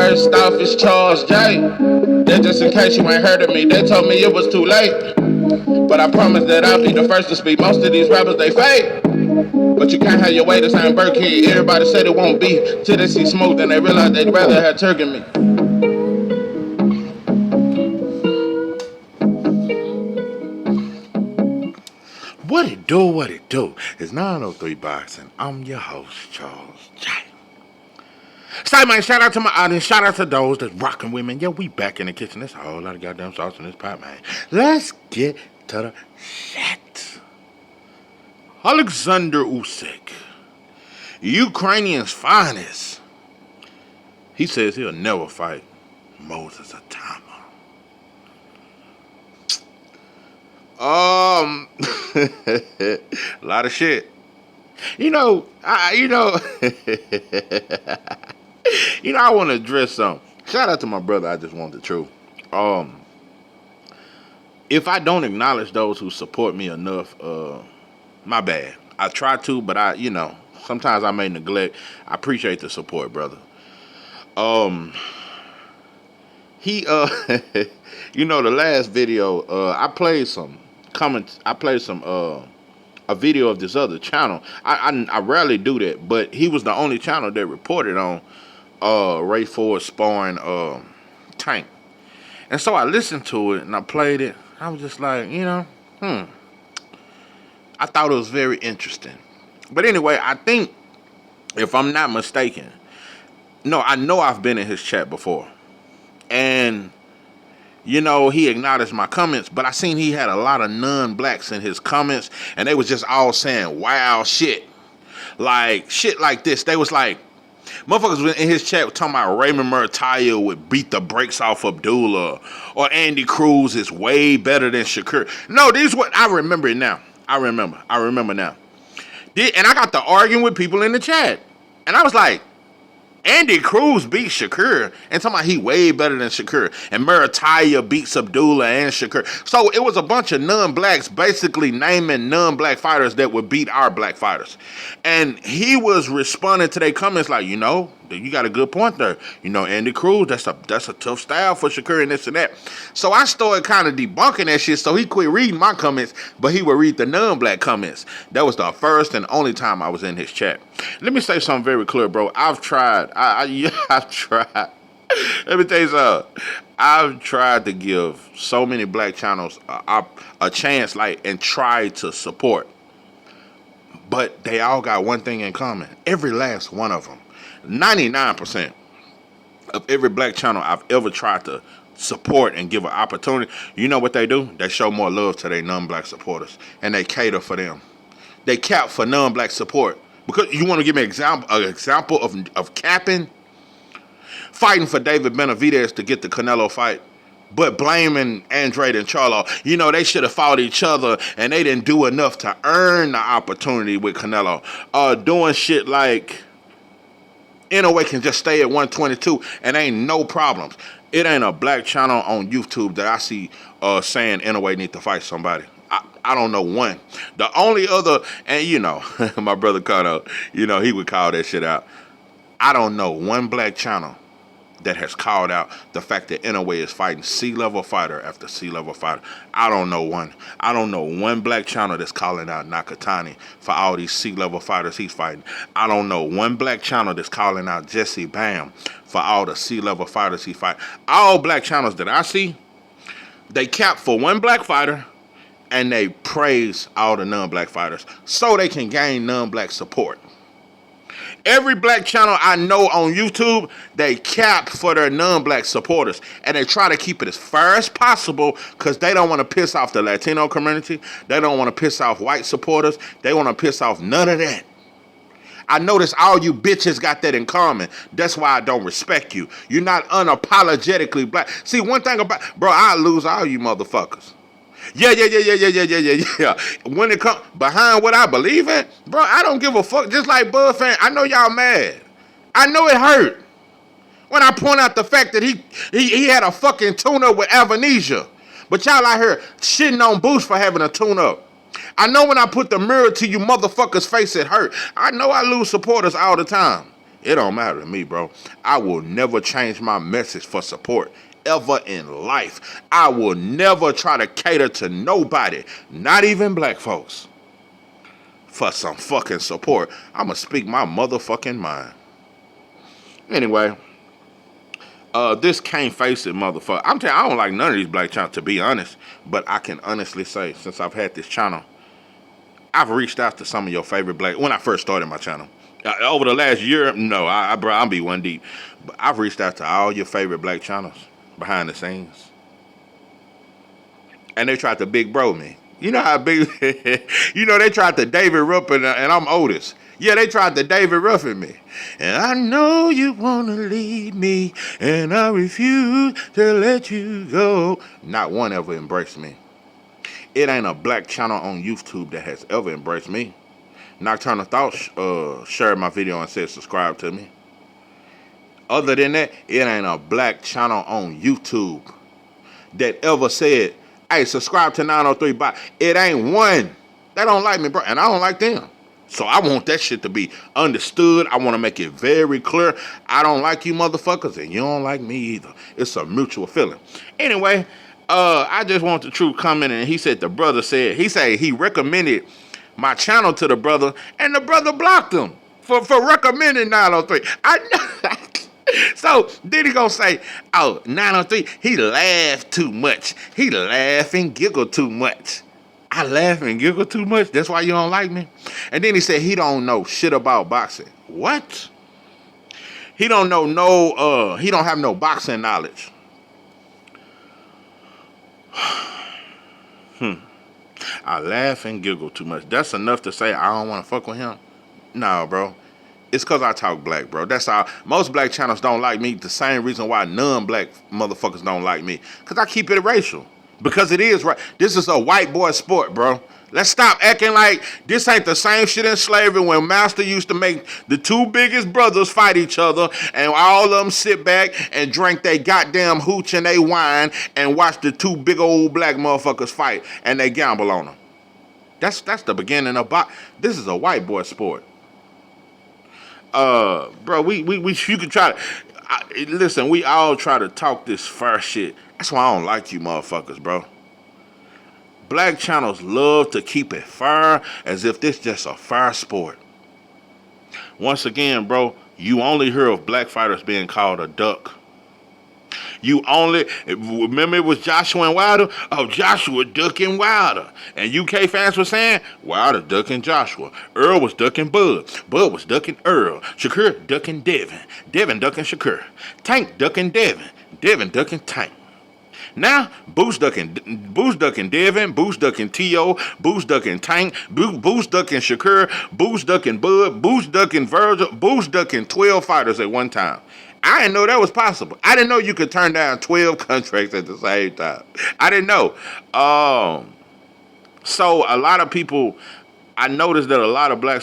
First off is Charles J. That just in case you ain't heard of me, they told me it was too late. But I promise that I'll be the first to speak. Most of these rappers, they fake. But you can't have your way to St. Berkey. Everybody said it won't be till they see smoke, then they realize they'd rather have turkey than me. What it do, what it do? It's 903 Boxing. I'm your host, Charles J. So, man, shout out to my audience. Shout out to those that's rocking with me. Yeah, we back in the kitchen. There's a whole lot of goddamn sauce in this pot, man. Let's get to the shit. Alexander Usyk, Ukrainian's finest. He says he'll never fight Moses Itauma. A lot of shit. I want to address something. Shout out to my brother. I just want the truth. If I don't acknowledge those who support me enough, my bad. I try to, but sometimes I may neglect. I appreciate the support, brother. The last video, I played some comments. I played some a video of this other channel. I rarely do that, but he was the only channel that reported on Ray Ford sparring Tank. And so I listened to it and I played it. I was just like, I thought it was very interesting. But anyway, I think, if I'm not mistaken, I know I've been in his chat before. And he acknowledged my comments, but I seen he had a lot of non-blacks in his comments, and they was just all saying wow shit. Like, shit like this. They was like, motherfuckers in his chat talking about Raymond Murtaugh would beat the brakes off Abdullah, or Andy Cruz is way better than Shakur. No, this is what, I remember it now. I remember now. And I got to arguing with people in the chat, and I was like, Andy Cruz beat Shakur, and talking about he way better than Shakur, and Murtaugh beats Abdullah and Shakur. So it was a bunch of non-blacks basically naming non-black fighters that would beat our black fighters. And he was responding to their comments like, you got a good point there. Andy Cruz, that's a tough style for Shakur and this and that. So I started kind of debunking that shit, so he quit reading my comments, but he would read the non-black comments. That was the first and only time I was in his chat. Let me say something very clear, bro. I've tried. I've tried. Let me tell you something. I've tried to give so many black channels a chance, and try to support. But they all got one thing in common. Every last one of them. 99% of every black channel I've ever tried to support and give an opportunity, you know what they do? They show more love to their non-black supporters, and they cater for them. They cap for non-black support. Because you want to give me an example of capping? Fighting for David Benavidez to get the Canelo fight, but blaming Andrade and Charlo. They should have fought each other, and they didn't do enough to earn the opportunity with Canelo. Doing shit like Inoue can just stay at 122 and ain't no problems. It ain't a black channel on YouTube that I see saying Inoue need to fight somebody. I don't know one. The only other, and my brother Cano, he would call that shit out. I don't know one black channel that has called out the fact that Inoue is fighting C-level fighter after C-level fighter. I don't know one. I don't know one black channel that's calling out Nakatani for all these C-level fighters he's fighting. I don't know one black channel that's calling out Jesse Bam for all the C-level fighters he fighting. All black channels that I see, they cap for one black fighter, and they praise all the non-black fighters so they can gain non-black support. Every black channel I know on YouTube, they cap for their non-black supporters, and they try to keep it as fair as possible because they don't want to piss off the Latino community. They don't want to piss off white supporters. They want to piss off none of that. I notice all you bitches got that in common. That's why I don't respect you. You're not unapologetically black. See, one thing about, bro, I lose all you motherfuckers. Yeah. When it comes behind what I believe in, bro, I don't give a fuck. Just like Bud fan, I know y'all mad. I know it hurt when I point out the fact that he had a fucking tune-up with amnesia. But y'all out here shitting on Boost for having a tune-up. I know when I put the mirror to you motherfuckers' face, it hurt. I know I lose supporters all the time. It don't matter to me, bro. I will never change my message for support ever in life. I will never try to cater to nobody, not even black folks, for some fucking support. I'ma speak my motherfucking mind. Anyway, this can't face it, motherfucker. I'm telling you, I don't like none of these black channels, to be honest. But I can honestly say, since I've had this channel, I've reached out to some of your favorite black. When I first started my channel, over the last year, no, bro, I'll be one deep. But I've reached out to all your favorite black channels behind the scenes, and they tried to big bro me. You know how big, they tried to David Ruff, and I'm Otis. Yeah, they tried to David Ruffin me. And I know you want to leave me, and I refuse to let you go. Not one ever embraced me. It ain't a black channel on YouTube that has ever embraced me. Nocturnal Thoughts shared my video and said subscribe to me. Other than that, it ain't a black channel on YouTube that ever said, hey, subscribe to 903 Bot. It ain't one. They don't like me, bro, and I don't like them. So I want that shit to be understood. I want to make it very clear. I don't like you motherfuckers, and you don't like me either. It's a mutual feeling. Anyway, I just want the truth coming, and he said the brother said, he recommended my channel to the brother, and the brother blocked him for recommending 903. I know. So then he gonna say, oh, 903, he laughed too much. He laugh and giggle too much. I laugh and giggle too much? That's why you don't like me? And then he said he don't know shit about boxing. What? He don't know he don't have no boxing knowledge. I laugh and giggle too much. That's enough to say I don't want to fuck with him? No, bro. It's because I talk black, bro. That's how most black channels don't like me. The same reason why non-black motherfuckers don't like me. Because I keep it racial. Because it is right. This is a white boy sport, bro. Let's stop acting like this ain't the same shit in slavery when Master used to make the two biggest brothers fight each other and all of them sit back and drink they goddamn hooch and they wine and watch the two big old black motherfuckers fight and they gamble on them. That's the beginning of this is a white boy sport. Bro, we you can try to listen, we all try to talk this fair shit. That's why I don't like you motherfuckers, bro. Black channels love to keep it fair as if this just a fair sport. Once again, bro, you only hear of black fighters being called a duck. You only remember it was Joshua and Wilder. Oh, Joshua ducking Wilder, and UK fans were saying Wilder ducking Joshua. Earl was ducking Bud. Bud was ducking Earl. Shakur ducking Devin. Devin ducking Shakur. Tank ducking Devin. Devin ducking Tank. Now, Boost ducking Devin, Boost ducking T.O., Boost ducking Tank, Boost ducking Shakur, Boost ducking Bud, Boost ducking Virgil, Boost ducking 12 fighters at one time. I didn't know that was possible. I didn't know you could turn down 12 contracts at the same time. I didn't know. So a lot of people, I noticed that a lot of black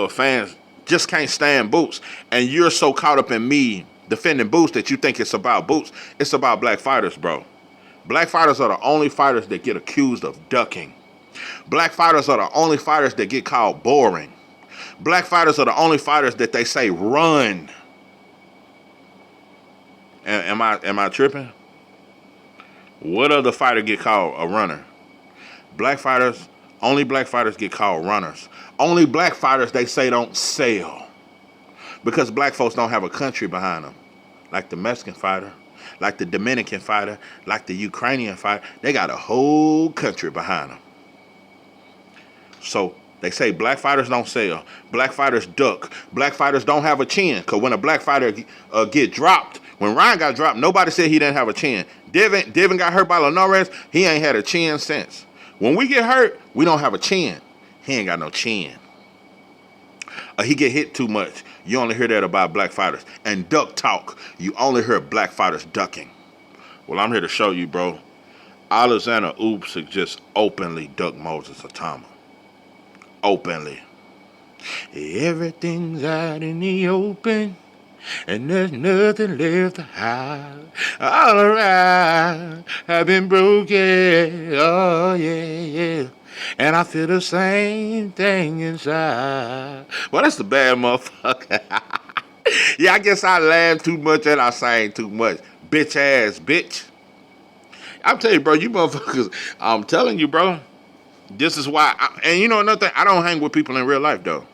fans just can't stand Boots. And you're so caught up in me defending Boots that you think it's about Boots. It's about black fighters, bro. Black fighters are the only fighters that get accused of ducking. Black fighters are the only fighters that get called boring. Black fighters are the only fighters that they say run. Am I tripping? What other fighter get called a runner? Only black fighters get called runners. Only black fighters they say don't sell. Because black folks don't have a country behind them. Like the Mexican fighter. Like the Dominican fighter, like the Ukrainian fighter, they got a whole country behind them. So they say black fighters don't sell, black fighters duck, black fighters don't have a chin. Because when a black fighter get dropped, when Ryan got dropped, nobody said he didn't have a chin. Devin got hurt by Linares, he ain't had a chin since. When we get hurt, we don't have a chin. He ain't got no chin. He get hit too much. You only hear that about black fighters. And duck talk, you only hear black fighters ducking. Well, I'm here to show you, bro. Alexander Usyk just openly ducked Moses Itauma. Openly. Everything's out in the open, and there's nothing left to hide. All around, I've been broken. Oh, yeah. And I feel the same thing inside. Well, that's the bad motherfucker. Yeah, I guess I laugh too much and I sang too much. Bitch ass bitch. I'm telling you, bro, you motherfuckers, I'm telling you, bro. This is why, and you know another thing, I don't hang with people in real life, though.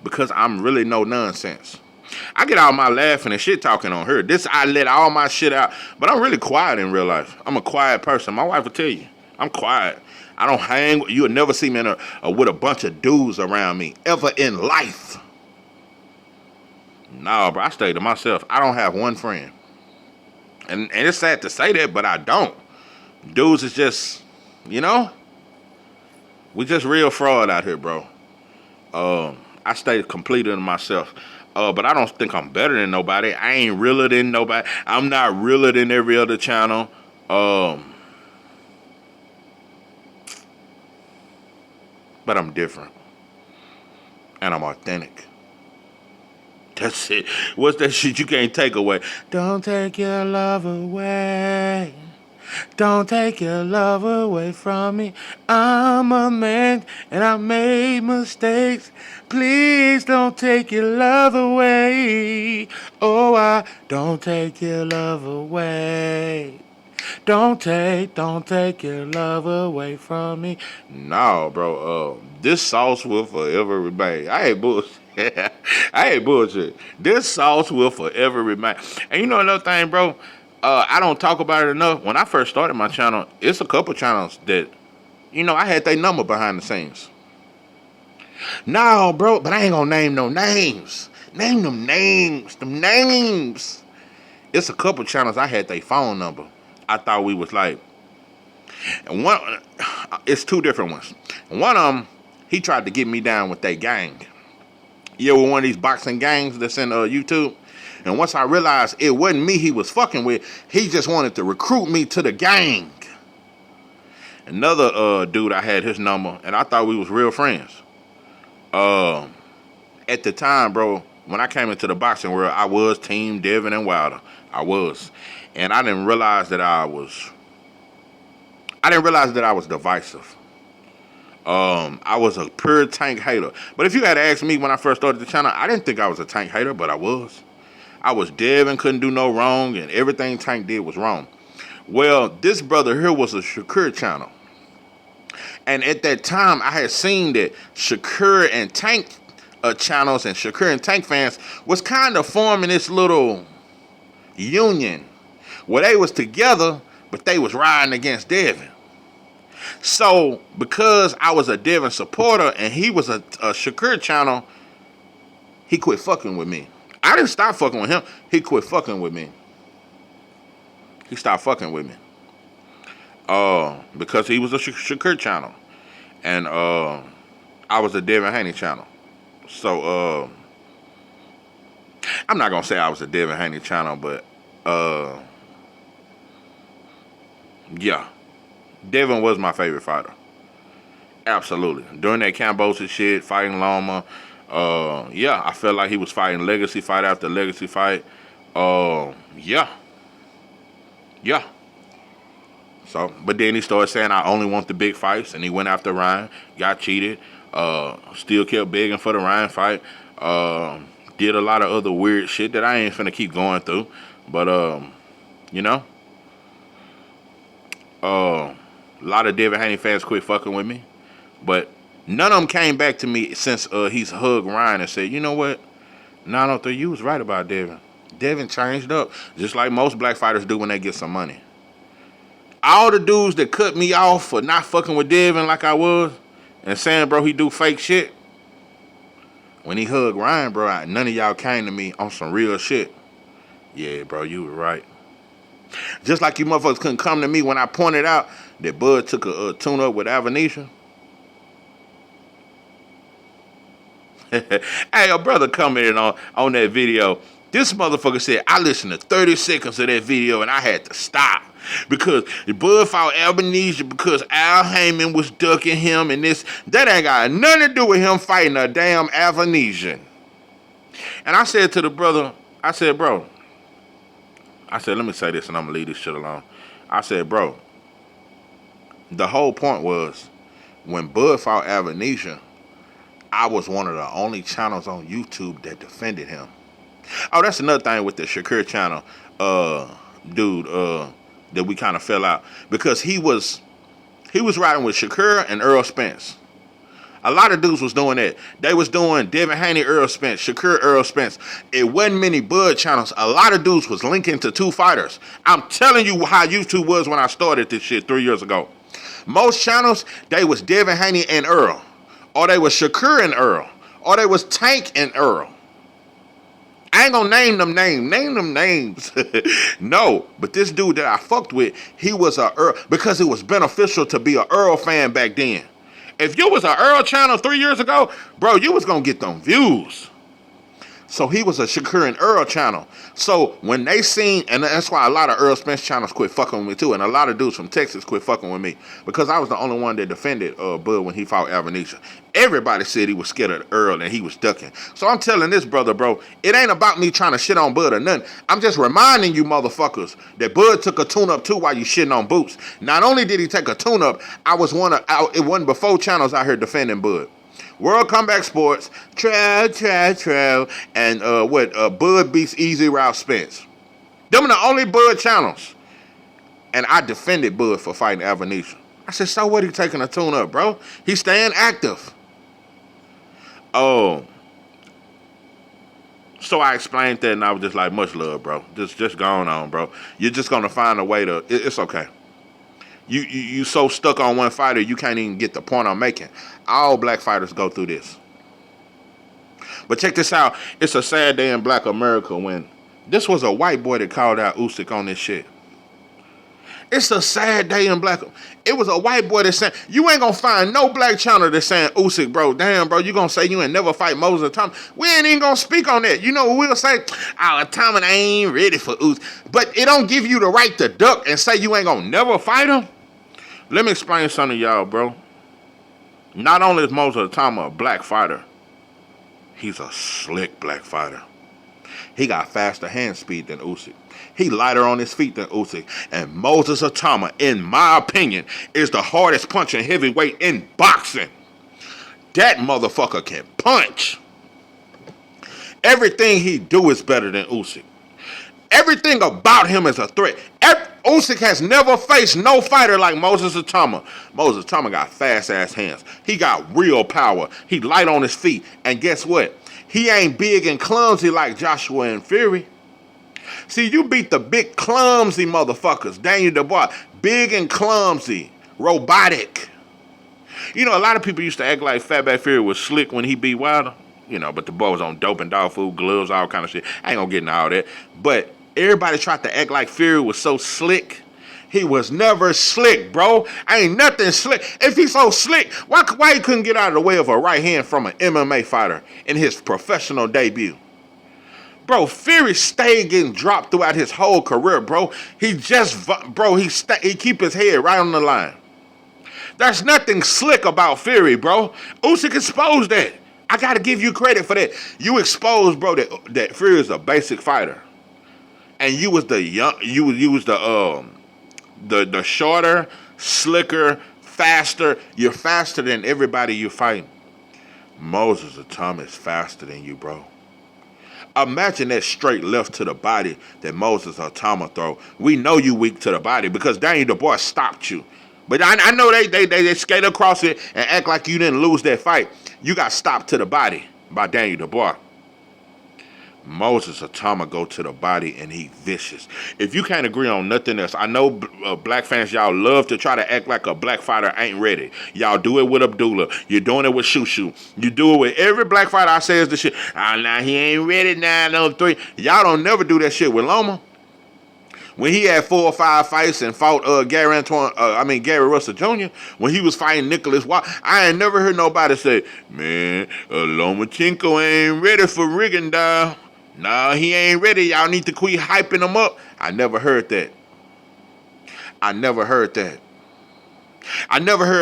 Because I'm really no nonsense. I get all my laughing and shit talking on her. This, I let all my shit out. But I'm really quiet in real life. I'm a quiet person. My wife will tell you. I'm quiet. I don't hang. You'll never see me with a bunch of dudes around me. Ever in life. No, bro. I stay to myself. I don't have one friend. And it's sad to say that, but I don't. Dudes is just, you know, we just real fraud out here, bro. I stay completely to myself. But I don't think I'm better than nobody. I ain't realer than nobody. I'm not realer than every other channel. But I'm different. And I'm authentic. That's it. What's that shit you can't take away? Don't take your love away. Don't take your love away from me. I'm a man and I made mistakes. Please don't take your love away. Oh, I don't take your love away. Don't take your love away from me. No, bro. This sauce will forever remain. I ain't bullshit. I ain't bullshit. This sauce will forever remain. And you know another thing, bro? I don't talk about it enough. When I first started my channel, it's a couple channels that, you know, I had their number behind the scenes. No, bro, but I ain't gonna name no names. Name them names. Them names. It's a couple channels I had their phone number. I thought we was like, and one, it's two different ones. One of them, he tried to get me down with that gang. Yeah, with one of these boxing gangs that's in YouTube. And once I realized it wasn't me he was fucking with, he just wanted to recruit me to the gang. Another dude, I had his number, and I thought we was real friends. At the time, bro, when I came into the boxing world, I was Team Devin and Wilder. I was. And I didn't realize that I was divisive. I was a pure Tank hater. But if you had asked me when I first started the channel, I didn't think I was a Tank hater, but I was. I was Devin, couldn't do no wrong, and everything Tank did was wrong. Well, this brother here was a Shakur channel. And at that time, I had seen that Shakur and Tank channels and Shakur and Tank fans was kind of forming this little union where they was together, but they was riding against Devin. So, because I was a Devin supporter and he was a Shakur channel, he quit fucking with me. I didn't stop fucking with him. He quit fucking with me. He stopped fucking with me. Because he was a Shakur channel. And I was a Devin Haney channel. So, I'm not going to say I was a Devin Haney channel, but, yeah. Devin was my favorite fighter. Absolutely. During that Cambosa shit, fighting Loma, yeah, I felt like he was fighting legacy fight after legacy fight. Yeah. Yeah. So, but then he started saying, I only want the big fights, and he went after Ryan, got cheated, still kept begging for the Ryan fight, did a lot of other weird shit that I ain't finna keep going through, but, you know, a lot of Devin Haney fans quit fucking with me, but none of them came back to me since he's hugged Ryan and said, you know what, 903, you was right about Devin. Devin changed up, just like most black fighters do when they get some money. All the dudes that cut me off for not fucking with Devin like I was and saying, bro, he do fake shit. When he hugged Ryan, bro, none of y'all came to me on some real shit. Yeah, bro, you were right. Just like you motherfuckers couldn't come to me when I pointed out that Bud took a tune-up with Avanesha. Hey, a brother commented on that video. This motherfucker said, I listened to 30 seconds of that video and I had to stop. Because Bud fought Albanese because Al Heyman was ducking him and this. That ain't got nothing to do with him fighting a damn Albanesian. And I said to the brother, I said, bro, let me say this and I'm going to leave this shit alone. I said, bro, the whole point was when Bud fought Albanese, I was one of the only channels on YouTube that defended him. Oh, that's another thing with the Shakur channel, dude, that we kind of fell out because he was riding with Shakur and Earl Spence. A lot of dudes was doing that. They was doing Devin Haney, Earl Spence, Shakur, Earl Spence. It wasn't many Bud channels. A lot of dudes was linking to two fighters. I'm telling you how YouTube was when I started this shit 3 years ago. Most channels, they was Devin Haney and Earl. Or they was Shakur and Earl. Or they was Tank and Earl. I ain't gonna name them names. Name them names. No, but this dude that I fucked with, he was a Earl because it was beneficial to be a Earl fan back then. If you was a Earl channel 3 years ago, bro, you was gonna get them views. So he was a Shakur and Earl channel. So when they seen, and that's why a lot of Earl Spence channels quit fucking with me too, and a lot of dudes from Texas quit fucking with me because I was the only one that defended Bud when he fought Alvanisha. Everybody said he was scared of Earl and he was ducking. So I'm telling this brother, bro, it ain't about me trying to shit on Bud or nothing. I'm just reminding you motherfuckers that Bud took a tune-up too while you shitting on Boots. Not only did he take a tune-up, it wasn't before channels out here defending Bud. World Comeback Sports, Trav, and Bud beats Easy Route Spence. Them are the only Bud channels. And I defended Bud for fighting Alvanisha. I said, so what, he taking a tune up, bro? He's staying active. Oh. So I explained that and I was just like, much love, bro. Just going on, bro. You're just gonna find a way to, it's okay. You so stuck on one fighter, you can't even get the point I'm making. All black fighters go through this. But check this out. It's a sad day in black America when this was a white boy that called out Usyk on this shit. It's a sad day in black. It was a white boy that said, you ain't gonna find no black channel that's saying Usyk, bro. Damn, bro, you gonna say you ain't never fight Moses Itauma. We ain't even gonna speak on that. You know what we'll say? Oh, Itauma ain't ready for Usyk. But it don't give you the right to duck and say you ain't gonna never fight him. Let me explain something to y'all, bro. Not only is Moses Itauma a black fighter, he's a slick black fighter. He got faster hand speed than Usyk. He lighter on his feet than Usyk. And Moses Itauma, in my opinion, is the hardest punching heavyweight in boxing. That motherfucker can punch. Everything he do is better than Usyk. Everything about him is a threat. Usyk has never faced no fighter like Moses Itauma. Moses Itauma got fast-ass hands. He got real power. He light on his feet. And guess what? He ain't big and clumsy like Joshua and Fury. See, you beat the big clumsy motherfuckers. Daniel Dubois, big and clumsy, robotic. You know, a lot of people used to act like Fatback Fury was slick when he beat Wilder. You know, but the boy was on dope and dog food, gloves, all kind of shit. I ain't gonna get into all that. But everybody tried to act like Fury was so slick. He was never slick, bro. Ain't nothing slick. If he's so slick, why he couldn't get out of the way of a right hand from an MMA fighter in his professional debut? Bro, Fury stayed getting dropped throughout his whole career, bro. He keep his head right on the line. There's nothing slick about Fury, bro. Usyk exposed that. I gotta give you credit for that. You exposed, bro, that Fury is a basic fighter, and you was the shorter, slicker, faster. You're faster than everybody you fight. Moses Itauma is faster than you, bro. Imagine that straight left to the body that Moses Itauma throw. We know you weak to the body because Daniel Dubois stopped you. But I know they skate across it and act like you didn't lose that fight. You got stopped to the body by Daniel Dubois. Moses Itauma go to the body and he vicious. If you can't agree on nothing else, I know black fans, y'all love to try to act like a black fighter ain't ready. Y'all do it with Abdullah. You're doing it with Shushu. You do it with every black fighter I say is the shit. Nah, he ain't ready now, no 3. Y'all don't never do that shit with Loma. When he had 4 or 5 fights and fought Gary Russell Jr., when he was fighting Nicholas Watt, I ain't never heard nobody say, man, Lomachenko ain't ready for Rigondeaux. Nah, he ain't ready. Y'all need to quit hyping him up. I never heard that. I never heard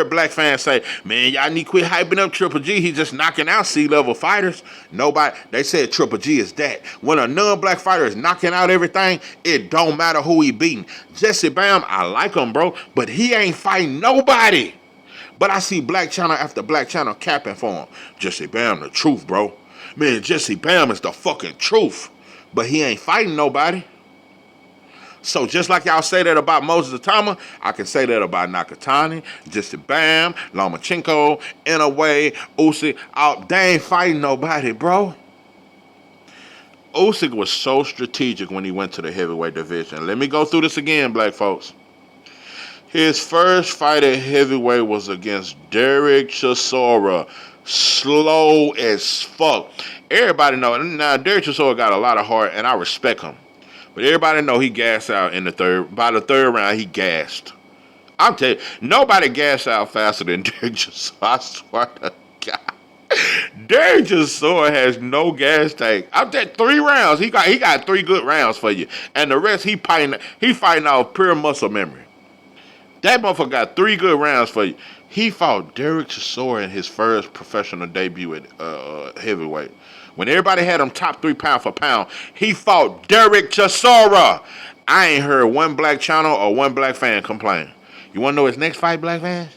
black fans say, man, y'all need to quit hyping up Triple G. He's just knocking out C-level fighters. Nobody, they said Triple G is that. When a non-black fighter is knocking out everything, it don't matter who he beating. Jesse Bam, I like him, bro, but he ain't fighting nobody. But I see black channel after black channel capping for him. Jesse Bam, the truth, bro. Man, Jesse Bam is the fucking truth. but he ain't fighting nobody. So just like y'all say that about Moses Itauma, I can say that about Nakatani, Justin Bam, Lomachenko, in a way, Usyk. They ain't fighting nobody, bro. Usyk was so strategic when he went to the heavyweight division. Let me go through this again, black folks. His first fight at heavyweight was against Derek Chisora. Slow as fuck. Everybody know. Now, Derek Chisora got a lot of heart, and I respect him. But everybody know he gassed out in the third. By the third round, he gassed. I'm telling you, nobody gassed out faster than Derek Chisora. I swear to God. Derek Chisora has no gas tank. I'm telling 3 rounds. He got 3 good rounds for you. And the rest, he fighting off pure muscle memory. That motherfucker got 3 good rounds for you. He fought Derek Chisora in his first professional debut at heavyweight. When everybody had him top 3 pound for pound, he fought Derek Chisora. I ain't heard one black channel or one black fan complain. You want to know his next fight, black fans?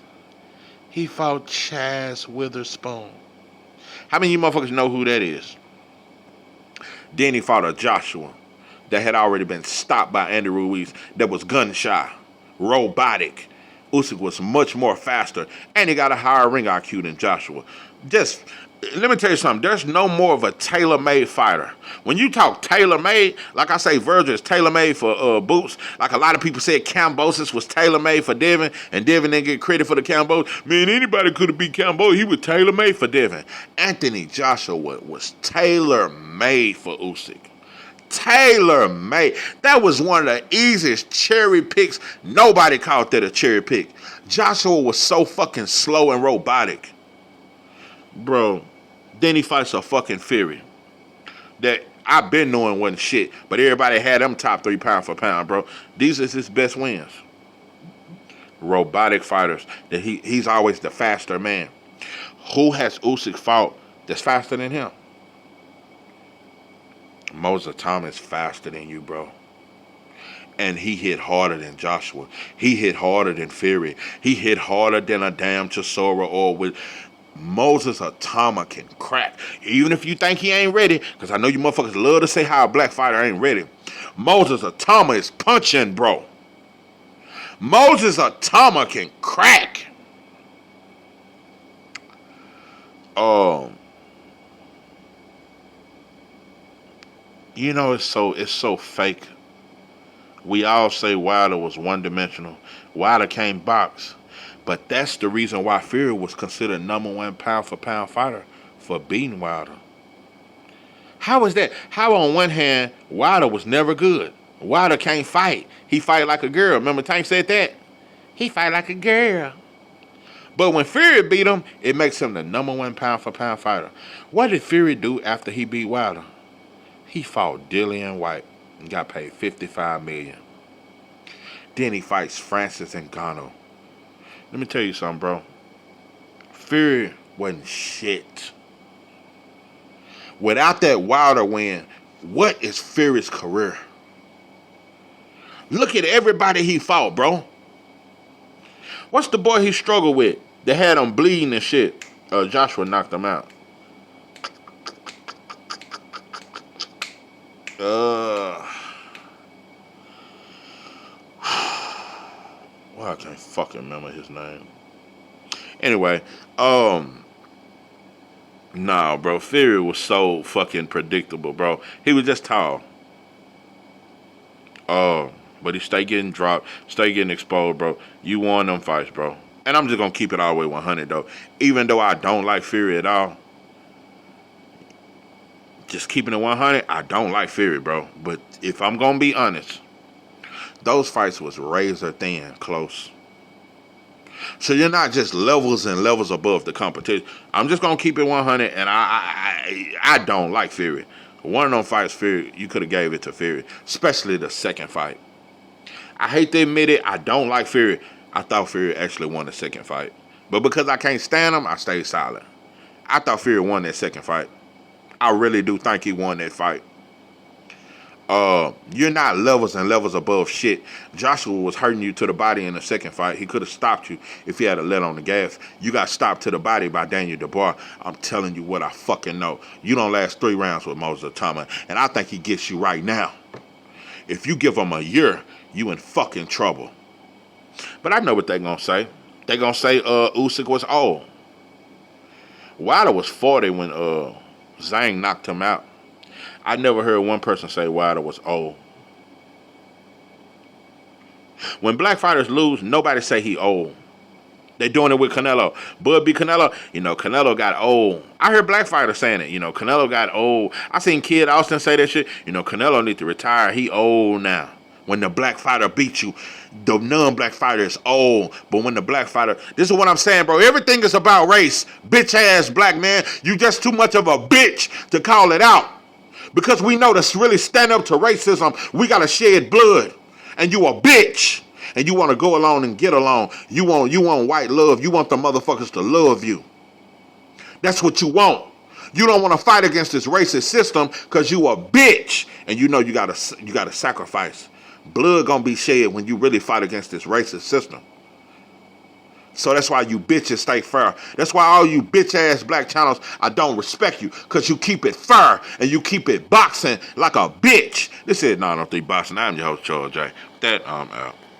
He fought Chaz Witherspoon. How many of you motherfuckers know who that is? Then he fought a Joshua that had already been stopped by Andy Ruiz that was gun shy, robotic. Usyk was much more faster, and he got a higher ring IQ than Joshua. Just let me tell you something. There's no more of a tailor-made fighter. When you talk tailor-made, like I say, Virgil is tailor-made for Boots. Like a lot of people said, Cambosis was tailor-made for Devin, and Devin didn't get credit for the Cambosis. Man, anybody could have beat Cambosis. He was tailor-made for Devin. Anthony Joshua was tailor-made for Usyk. Tailor-made. That was one of the easiest cherry picks. Nobody called that a cherry pick. Joshua was so fucking slow and robotic. Bro, then he fights a fucking Fury that I've been knowing wasn't shit, but everybody had them top 3 pound for pound, bro. These is his best wins. Robotic fighters that he's always the faster man. Who has Usyk fought that's faster than him? Moses Itauma is faster than you, bro. And he hit harder than Joshua. He hit harder than Fury. He hit harder than a damn Chisora or with Moses Itauma can crack. Even if you think he ain't ready, because I know you motherfuckers love to say how a black fighter ain't ready. Moses Itauma is punching, bro. Moses Itauma can crack. You know, it's so fake. We all say Wilder was one-dimensional. Wilder can't box. But that's the reason why Fury was considered #1 pound-for-pound fighter for beating Wilder. How is that? How on one hand, Wilder was never good. Wilder can't fight. He fight like a girl. Remember Tank said that? He fight like a girl. But when Fury beat him, it makes him the #1 pound-for-pound fighter. What did Fury do after he beat Wilder? He fought Dillian White and got paid $55 million. Then he fights Francis Ngannou. Let me tell you something, bro. Fury wasn't shit. Without that Wilder win, what is Fury's career? Look at everybody he fought, bro. What's the boy he struggled with that had him bleeding and shit? Joshua knocked him out. Well, I can't fucking remember his name. Anyway, nah, bro. Fury was so fucking predictable, bro. He was just tall. But he stayed getting dropped, stayed getting exposed, bro. You won them fights, bro. And I'm just gonna keep it all the way 100, though. Even though I don't like Fury at all, just keeping it 100, I don't like Fury, bro. But if I'm gonna be honest, those fights was razor thin, close. So you're not just levels and levels above the competition. I'm just gonna keep it 100, and I don't like Fury. One of them fights, Fury, you could have gave it to Fury, especially the second fight. I hate to admit it, I don't like Fury. I thought Fury actually won the second fight, but because I can't stand him, I stayed silent. I thought Fury won that second fight. I really do think he won that fight. You're not levels and levels above shit. Joshua was hurting you to the body in the second fight. He could have stopped you if he had a let on the gas. You got stopped to the body by Daniel Dubois. I'm telling you what I fucking know. You don't last 3 rounds with Moses Itauma, and I think he gets you right now. If you give him a year, you in fucking trouble. But I know what they gonna say. They gonna say Usyk was old. Wilder was 40 when Zhang knocked him out. I never heard one person say Wilder was old. When black fighters lose, nobody say he old. They doing it with Canelo. Bud beat Canelo. Canelo got old. I heard black fighters saying it. Canelo got old. I seen Kid Austin say that shit. Canelo need to retire. He old now. When the black fighter beat you, the non-black fighter is old. But when the black fighter... This is what I'm saying, bro. Everything is about race. Bitch-ass black man. You just too much of a bitch to call it out. Because we know to really stand up to racism, we got to shed blood. And you a bitch. And you want to go along and get along. You want white love. You want the motherfuckers to love you. That's what you want. You don't want to fight against this racist system because you a bitch. And you gotta sacrifice. Blood gonna be shed when you really fight against this racist system. So that's why you bitches stay fair. That's why all you bitch ass black channels, I don't respect you. Because you keep it fair and you keep it boxing like a bitch. This is 903 Boxing. I'm your host, Charles J. That, out.